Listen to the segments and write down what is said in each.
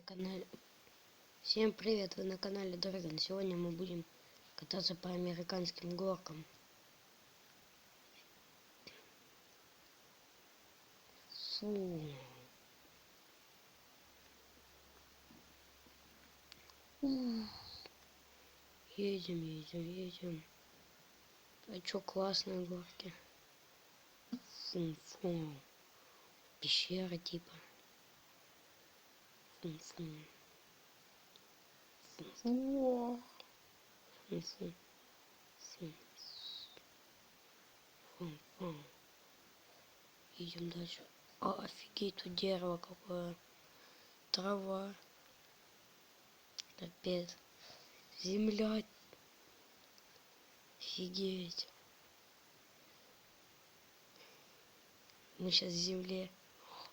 канале. Всем привет, вы на канале Dragon. Сегодня мы будем кататься по американским горкам. Фу. Едем. А чё, классные горки. Фу. Пещера типа. Фу. Идем дальше. Офигеть, тут дерево какое. Трава. Капец. Земля. Офигеть. Мы сейчас в земле.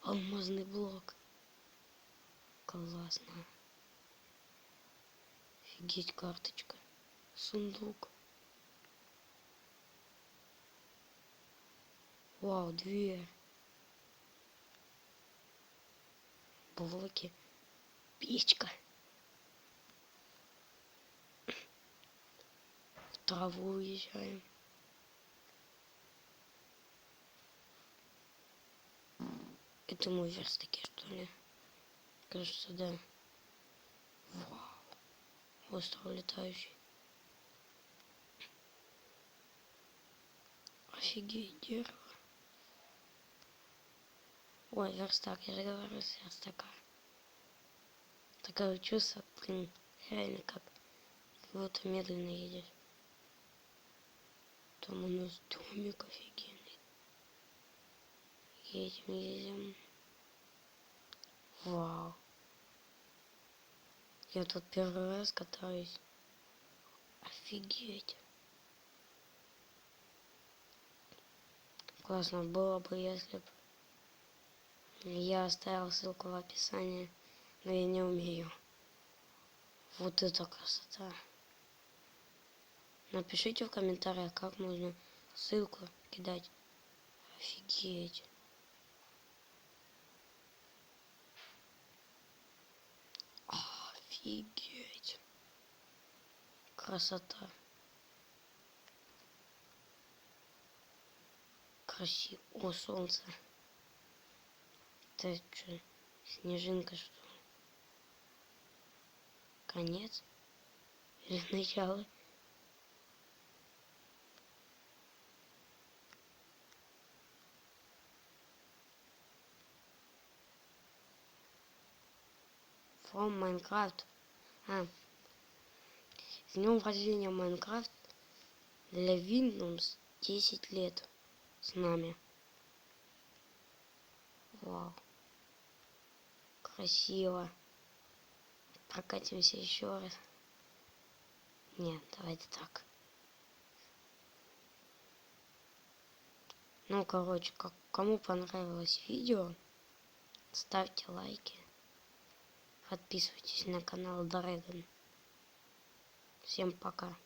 Алмазный блок. Классно. Офигеть, карточка. Сундук. Вау, дверь. Блоки. Печка. В траву уезжаем. Это мы в верстаке, что ли? Кажется, да. Вау. Остров летающий. Офигеть, дерево. Ой, верстак, я же говорю, с верстака. Такое чувство, блин, реально как будто медленно едешь. Там у нас домик офигенный. Едем. Вау. Я тут первый раз катаюсь. Офигеть. Классно было бы, если бы я оставил ссылку в описании, но я не умею. Вот это красота. Напишите в комментариях, как можно ссылку кидать. Офигеть. Офигеть. Красота. Красиво. О, солнце. Это что, снежинка, что ли? Конец? Или начало? From Minecraft. С днем рождения Майнкрафт для Windows 10 лет с нами. Вау. Красиво. Прокатимся еще раз. Нет, давайте так. Ну, короче, кому понравилось видео, ставьте лайки. Подписывайтесь на канал Dragon. Всем пока.